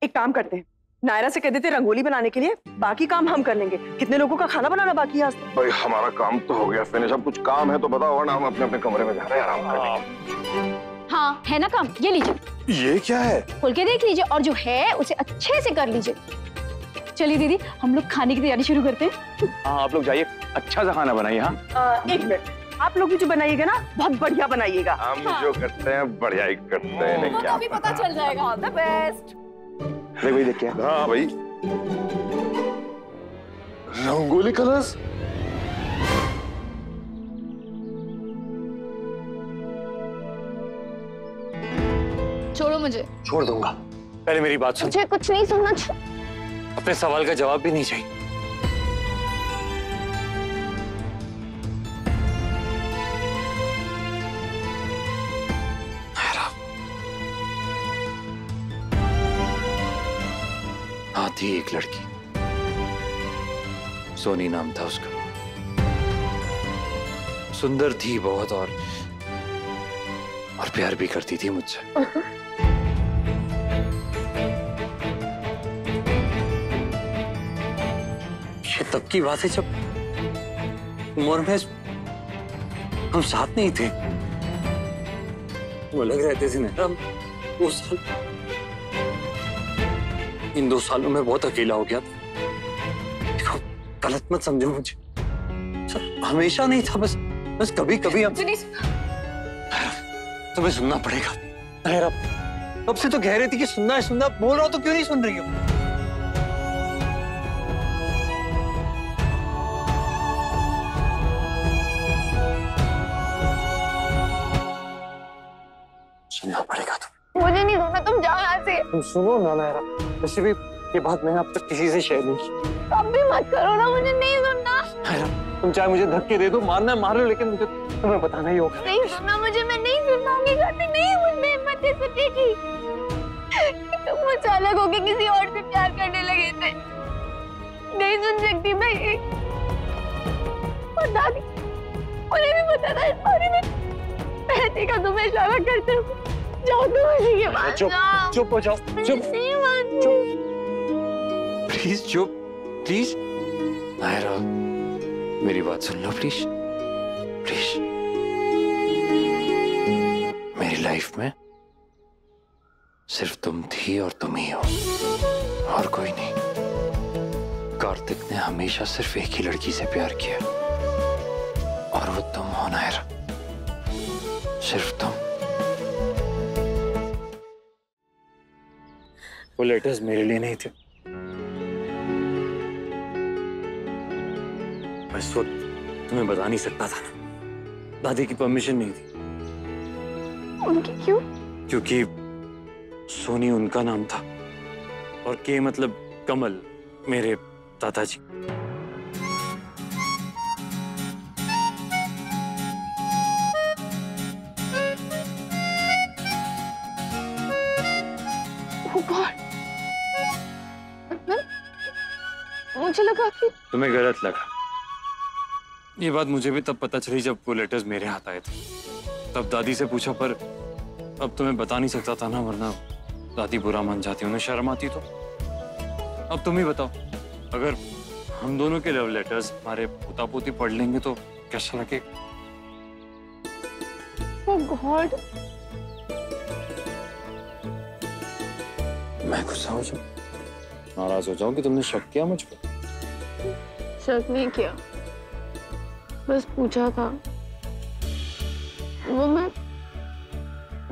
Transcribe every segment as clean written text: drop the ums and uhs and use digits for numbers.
एक काम करते हैं, नायरा से कह देते रंगोली बनाने के लिए, बाकी काम हम कर लेंगे। कितने लोगों का खाना बनाना बाकी है आज तक? भाई हमारा काम तो हो गया फिनिश, अब कुछ काम है तो बताओ, वरना हम अपने अपने कमरे में जा रहे हैं आराम करने। हाँ है ना काम, ये लीजिए। ये क्या है? खोल के देख लीजिए और जो है उसे अच्छे से कर लीजिए। चलिए दीदी, हम लोग खाने की तैयारी शुरू करते हैं। हाँ आप लोग जाइए, अच्छा सा खाना बनाइए। हाँ एक मिनट, आप लोग भी जो बनाइएगा ना बहुत बढ़िया बनाइएगा। हम जो करते हैं बढ़िया ही करते हैं, इन्हें क्या अभी पता चल जाएगा। All the best. देख भाई, देख क्या। हाँ भाई, रंगोली कलर्स। छोड़ो मुझे। छोड़ दूंगा, पहले मेरी बात सुन। मुझे कुछ नहीं सुनना। अपने सवाल का जवाब भी नहीं चाहिए। हाँ थी एक लड़की, सोनी नाम था उसका। सुंदर थी बहुत और प्यार भी करती थी मुझसे। ये तब की बात है जब उम्र में हम साथ नहीं थे। वो अलग रहते थे ना, हम 2 साल, इन 2 सालों में बहुत अकेला हो गया था। देखो गलत मत समझो मुझे, हमेशा नहीं था, बस कभी कभी हम। तुम्हें सुनना पड़ेगा। अब से तो कह रही थी कि सुनना है, सुनना बोल रहा हो तो क्यों नहीं सुन रही हो? सुनना पड़ेगा तुम्हें। मुझे नहीं सुनना, तुम जाओ यहाँ से। तुम सुनो ना नायरा, वैसे भी ये बात मैंने अब तक किसी से शेयर नहीं की। अब भी मत करो ना, मुझे नहीं सुनना। नायरा, तुम चाहे मुझे धक्के दे दो, मारना मार लो, लेकिन मुझे तुम्हें बताना ही होगा। नहीं सुनना मुझे, मैं नहीं सुन पाऊंगी। करते नहीं, मुझमें हिम्मत है सुनने की। तुम मुझसे अलग होके किसी और से प्यार करने लगे थे, नहीं सुन सकती मैं ये। और दादी, उन्हें भी पता था इस बारे में। मैं देखा तुम्हें इशारा करते हुए। जाओ तुम उसी के पास जाओ। चुप हो जाओ, चुप नहीं मानती। प्लीज, चुप प्लीज। नायरा मेरी बात सुन लो प्लीज, प्लीज। मेरी लाइफ में सिर्फ तुम थी और तुम ही हो, और कोई नहीं। कार्तिक ने हमेशा सिर्फ एक ही लड़की से प्यार किया, और वो तुम हो नायरा, सिर्फ तुम। वो लेटर्स मेरे लिए नहीं थे, बस वो तुम्हें बता नहीं सकता था ना, दादी की परमिशन नहीं थी। उनकी क्यों? क्योंकि सोनी उनका नाम था और के मतलब कमल, मेरे दादाजी। मुझे लगा कि तुम्हें गलत लगा। ये बात मुझे भी तब पता चली जब वो लेटर्स मेरे हाथ आए थे। तब दादी से पूछा, पर अब तुम्हें बता नहीं सकता था ना, वरना दादी बुरा मान जाती, उन्हें शर्म आती। तो अब तुम ही बताओ, अगर हम दोनों के लव लेटर्स हमारे पोता पोती पढ़ लेंगे तो कैसा लगेगा? Oh God. मैं गुस्सा हो जाऊं, नाराज हो जाऊं कि तुमने शक किया मुझ पर? शक नहीं किया, बस पूछा था। वो मैं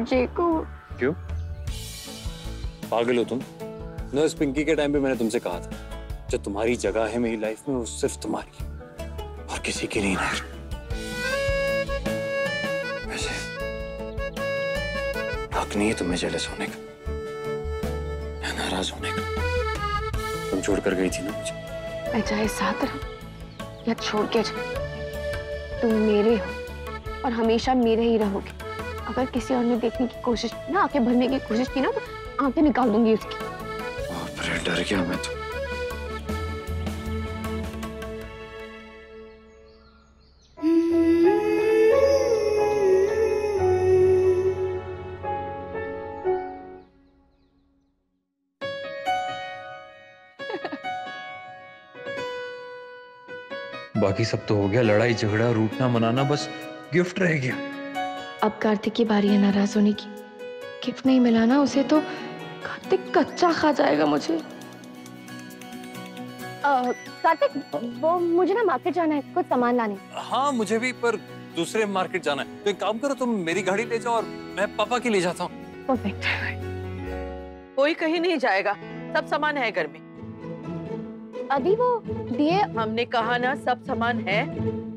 जेको। क्यों? पागल हो तुम? नर्स पिंकी के टाइम पे मैंने तुमसे कहा था, जो तुम्हारी जगह है मेरी लाइफ में वो सिर्फ तुम्हारी और किसी की नहीं। नायर, वैसे हक नहीं है तुम्हें जेलस होने का या नाराज होने का। तुम छोड़ कर गई थी ना मुझे। मैं चाहे साथ रहा या छोड़ के जाऊं, तुम मेरे हो और हमेशा मेरे ही रहोगे। अगर किसी और ने देखने की कोशिश की ना, आंखें भरने की कोशिश की ना, तो आंखें निकाल दूंगी उसकी। डर गया मैं तो। बाकी सब तो हो गया, लड़ाई झगड़ा रूठना मनाना, बस गिफ्ट रह गया। अब कार्तिक की बारी है नाराज होने की। गिफ्ट नहीं मिला ना उसे तो कार्तिक कच्चा खा जाएगा मुझे। कार्तिक, वो मुझे ना मार्केट जाना है, कुछ सामान लाने। हाँ मुझे भी, पर दूसरे मार्केट जाना है। तो एक काम करो, तुम मेरी गाड़ी ले जाओ और मैं पापा की ले जाता हूँ। परफेक्ट। कोई कहीं नहीं जाएगा, सब सामान है घर में। अभी वो दिए। हमने कहा ना सब सामान है,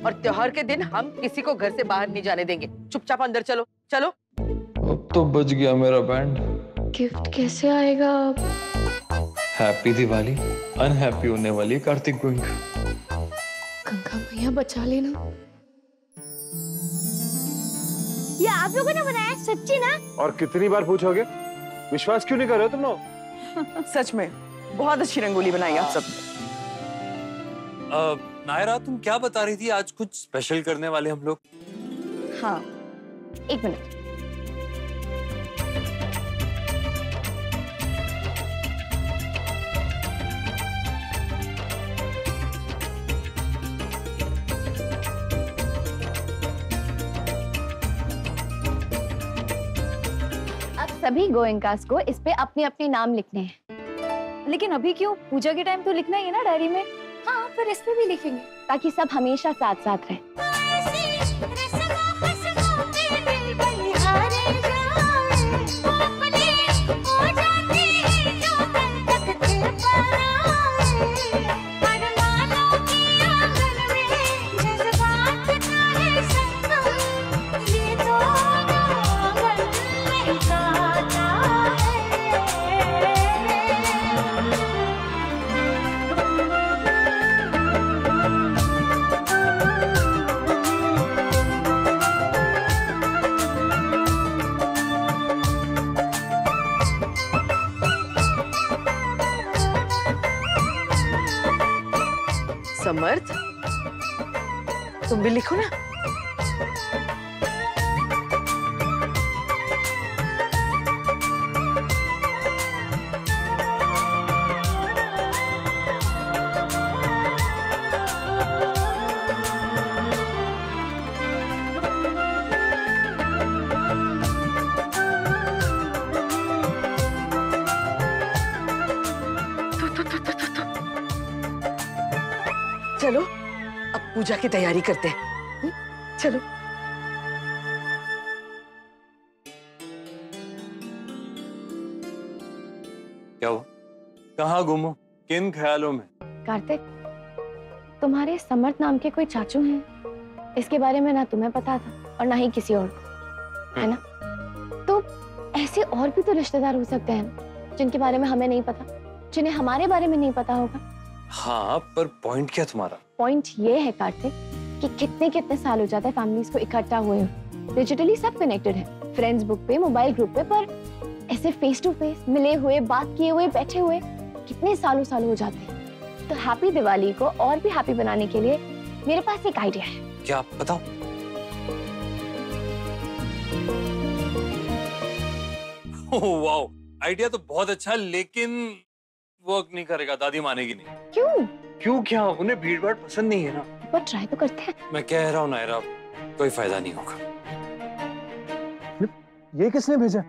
और त्योहार के दिन हम किसी को घर से बाहर नहीं जाने देंगे। चुपचाप अंदर चलो चलो। अब तो बज गया मेरा बैंड। गिफ्ट कैसे आएगा? हैप्पी दिवाली, अनहैप्पी होने वाली है कार्तिक गोइंका। गंगा मैया बचा लेना। ये आप लोगों ने बनाया सच्ची ना? और कितनी बार पूछोगे, विश्वास क्यों नहीं कर रहे हो तुम लोग? सच में बहुत अच्छी रंगोली बनाई आप सब। नायरा, तुम क्या बता रही थी, आज कुछ स्पेशल करने वाले हम लोग? हाँ, एक मिनट। अब सभी गोयंकास को इस पे अपने अपने नाम लिखने हैं। लेकिन अभी क्यों? पूजा के टाइम तो लिखना ही है ना डायरी में। हाँ, फिर इस पे भी लिखेंगे ताकि सब हमेशा साथ साथ रहे। समर्थ, तुम भी लिखो ना। चलो अब पूजा की तैयारी करते हैं। चलो। क्या हुआ? कहाँ गुम हो? किन ख्यालों में? कार्तिक, तुम्हारे समर्थ नाम के कोई चाचू हैं। इसके बारे में ना तुम्हें पता था और ना ही किसी और को, है ना? तो ऐसे और भी तो रिश्तेदार हो सकते हैं जिनके बारे में हमें नहीं पता, जिन्हें हमारे बारे में नहीं पता होगा। हाँ, पर पॉइंट क्या तुम्हारा? पॉइंट ये है कार्तिक कि कितने कितने साल हो जाते हैं फैमिलीज को इकट्ठा हुए। डिजिटली सब कनेक्टेड है, फ्रेंड्स बुक पे, मोबाइल ग्रुप पे, पर ऐसे फेस टू फेस मिले हुए, बात किए हुए, बैठे हुए कितने सालों साल हो जाते हैं। तो हैप्पी दिवाली को और भी हैप्पी बनाने के लिए मेरे पास एक आइडिया है। क्या? बताओ। वाओ, आइडिया तो बहुत अच्छा, लेकिन वर्क नहीं करेगा, दादी मानेगी नहीं। क्यों? क्यों क्या? उन्हें भीड़ भाड़ पसंद नहीं है ना। पर ट्राई तो करते हैं। मैं कह रहा हूँ नायरा, कोई फायदा नहीं होगा। ये किसने भेजा?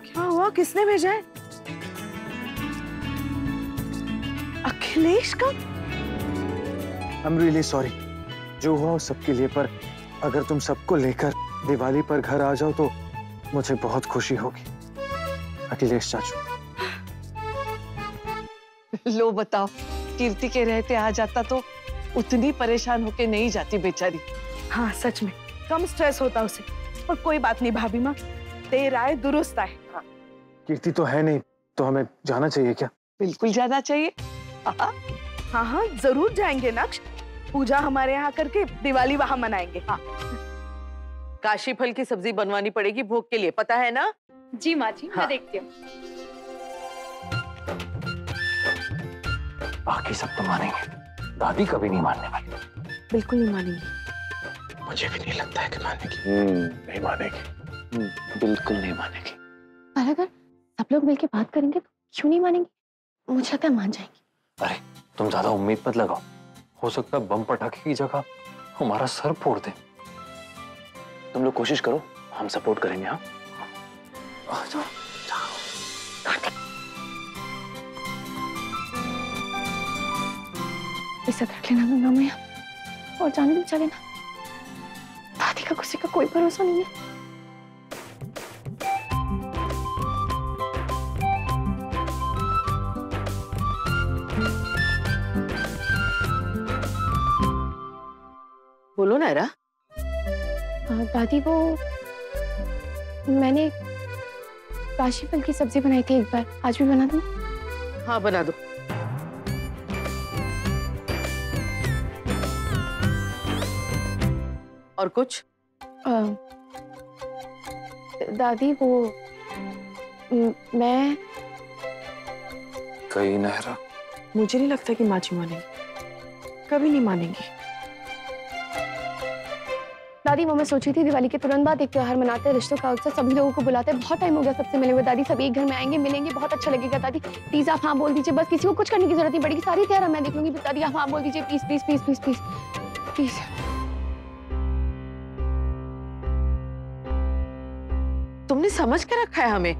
क्या हुआ? किसने भेजा है? अखिलेश का? I'm really sorry, जो हुआ उस सबके लिए, पर अगर तुम सबको लेकर दिवाली पर घर आ जाओ तो मुझे बहुत खुशी होगी। अखिलेश चाचू। लो बताओ, कीर्ति के रहते आ जाता तो उतनी परेशान होके नहीं जाती बेचारी। हाँ सच में कम स्ट्रेस होता उसे। और कोई बात नहीं भाभी माँ, देर आए दुरुस्त आए। हाँ। कीर्ति तो है नहीं, तो हमें जाना चाहिए क्या? बिल्कुल जाना चाहिए। हाँ हाँ जरूर जाएंगे नक्श। पूजा हमारे यहाँ करके दिवाली वहाँ मनाएंगे। हाँ। काशी फल की सब्जी बनवानी पड़ेगी भोग के लिए, पता है ना? जी माँ जी, हाँ। मैं देखती हूँ। बाकी सब तो मानेंगे, दादी कभी नहीं मानने वाली। बिल्कुल नहीं मानेंगी। मुझे भी नहीं लगता है कि मानेगी। नहीं मानेगी। बिल्कुल नहीं मानेगी। पर अगर सब लोग मिलके बात करेंगे तो क्यों नहीं मानेंगे? मुझे लगता है मान जाएंगे। अरे तुम ज्यादा उम्मीद मत लगाओ, हो सकता है बम पटाखे की जगह हमारा सर फोड़ दे। तुम लोग कोशिश करो, हम सपोर्ट करेंगे। हाँ इसे रख लेना गंगा मैया, और जाने भी चले ना, दादी का किसी का कोई भरोसा नहीं है। बोलो नायरा। दादी वो मैंने काशी फल की सब्जी बनाई थी एक बार, आज भी बना दूं? हाँ बना दो। और कुछ? दादी वो मैं कहीं नहरा, मुझे नहीं लगता कि माची मानेंगी, कभी नहीं मानेंगी। दादी वो मैं सोची थी दिवाली के तुरंत बाद एक त्योहार मनाते हैं, रिश्तों का उत्सव, सभी लोगों को बुलाते हैं। बहुत टाइम हो गया सबसे मिले हुए दादी, सभी एक घर में आएंगे, मिलेंगे, बहुत अच्छा लगेगा दादी। प्लीज आप हाँ बोल दीजिए, बस किसी को कुछ करने की जरूरत नहीं पड़ेगी, सारी तैयार मैं देख लूंगी। दादी आप हाँ बोल दीजिए please please please please please please. तुमने समझ के रखा है हमें।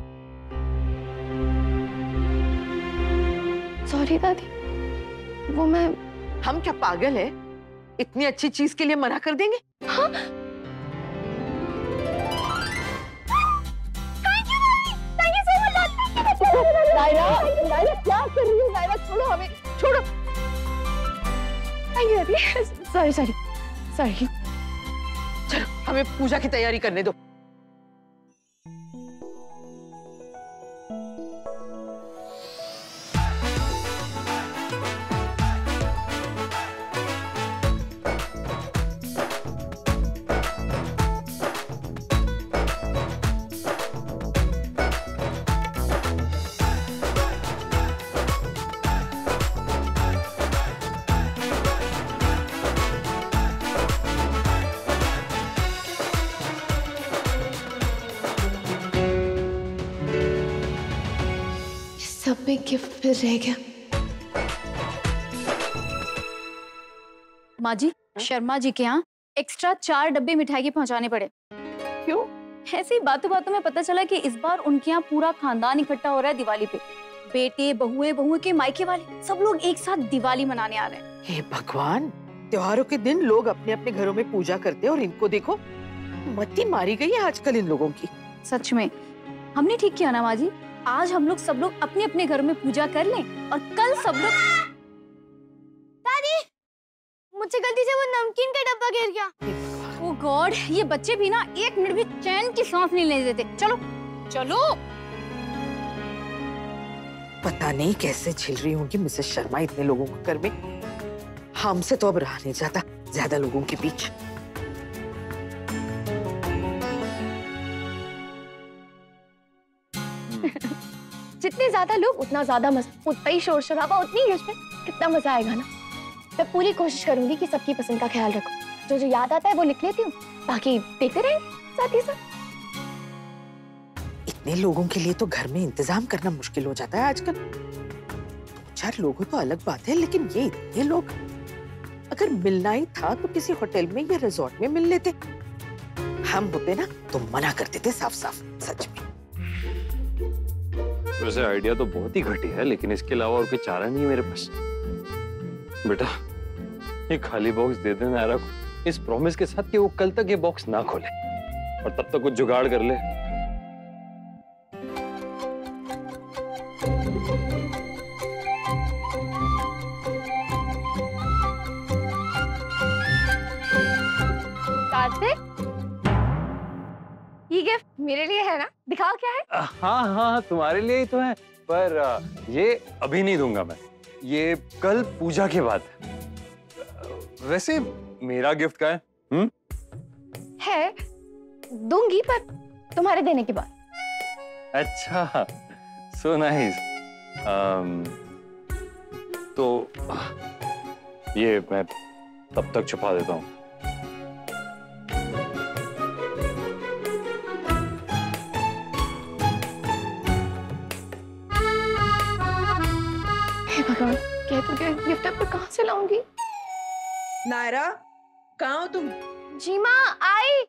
सॉरी दादी, वो मैं हम क्या पागल है, इतनी अच्छी चीज के लिए मना कर देंगे? हाँ? नायरा, नायरा क्या कर रही हो? नायरा छोड़ो हमें, छोड़ो। थैंक यू दादी, सॉरी सॉरी सॉरी। चलो हमें पूजा की तैयारी करने दो। सब में गिफ्ट फिर रह गया। माँ जी, शर्मा जी के यहाँ एक्स्ट्रा 4 डब्बे मिठाई के पहुँचाने पड़े। क्यों? ऐसे ही बातों बातों में पता चला कि इस बार उनके यहाँ पूरा खानदान इकट्ठा हो रहा है दिवाली पे। बेटे, बहुएं, बहुएं के मायके वाले सब लोग एक साथ दिवाली मनाने आ रहे हैं। हे भगवान, त्योहारों के दिन लोग अपने अपने घरों में पूजा करते हैं और इनको देखो, मत्ती मारी गई है आजकल इन लोगों की। सच में हमने ठीक किया ना माँ जी, आज हम लोग सब लोग अपने अपने घरों में पूजा कर लें और कल सब लोग। दादी, मुझसे गलती से वो नमकीन का डब्बा गिर गया। ओह गॉड, ये बच्चे भी ना 1 मिनट भी चैन की सांस नहीं लेने देते। चलो चलो। पता नहीं कैसे झेल रही होंगी मिसेस शर्मा इतने लोगों को घर में। हमसे तो अब रहा नहीं जाता ज्यादा लोगों के बीच। जितने ज्यादा लोग उतना ज्यादा मजा, उतना ही शोर शराबा, उतनी ही उसमें कितना मजा आएगा ना। मैं पूरी कोशिश करूंगी कि सबकी पसंद का ख्याल रखूं। जो जो याद आता है वो लिख लेती हूँ, बाकी देखते रहेंगे साथ ही साथ। इतने लोगों के लिए तो घर में इंतजाम करना मुश्किल हो जाता है आजकल। 2-4 लोग हो तो अलग बात है, लेकिन ये इतने लोग, अगर मिलना ही था तो किसी होटल में या रिजॉर्ट में मिल लेते। हम होते ना तो मना करते थे साफ साफ, सच में। वैसे आइडिया तो बहुत ही घटिया है, लेकिन इसके अलावा और कोई चारा नहीं है मेरे पास। बेटा, ये खाली बॉक्स दे दे नायरा को, इस प्रॉमिस के साथ कि वो कल तक ये बॉक्स ना खोले, और तब तक कुछ जुगाड़ कर ले। कार्तिक, ये गिफ्ट मेरे लिए है ना? दिखाओ क्या है। हाँ हाँ, तुम्हारे लिए ही तो है, पर ये अभी नहीं दूंगा मैं, ये कल पूजा के बाद। वैसे मेरा गिफ्ट का है? है, दूंगी पर तुम्हारे देने के बाद। अच्छा, सो नाइस। तो ये मैं तब तक छुपा देता हूँ। हे भगवान, कह जयपुर के गिफ्ट पर कहाँ से लाऊंगी? नायरा, कहाँ हो तुम? जी माँ, आई।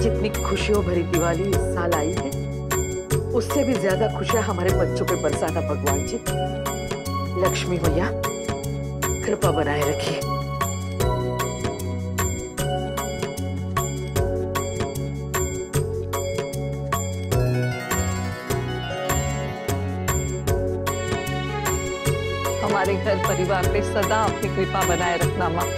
जितनी खुशियों भरी दिवाली इस साल आई है, उससे भी ज्यादा खुशियां हमारे बच्चों पे बरसाना भगवान जी। लक्ष्मी मैया कृपा बनाए रखिए। हमारे घर परिवार पे सदा अपनी कृपा बनाए रखना माँ।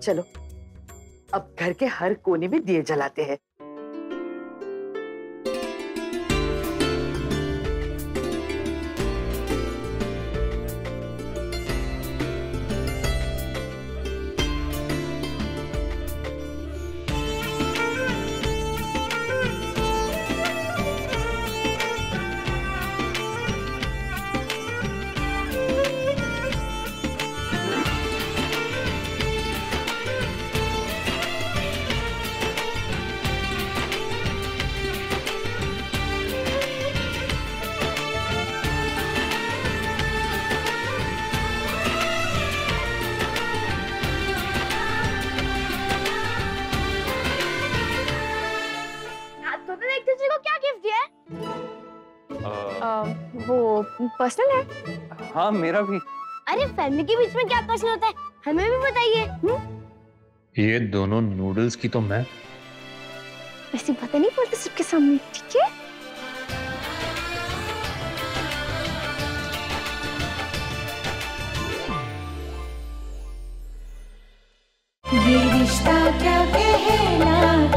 चलो अब घर के हर कोने में दिए जलाते हैं। वो पर्सनल है। हाँ मेरा भी। अरे फैमिली के बीच में क्या पर्सनल होता है, हमें भी बताइए। ये दोनों नूडल्स की तो मैं वैसे पता नहीं पड़ता सबके सामने, ठीक है? ये रिश्ता क्या कहलाता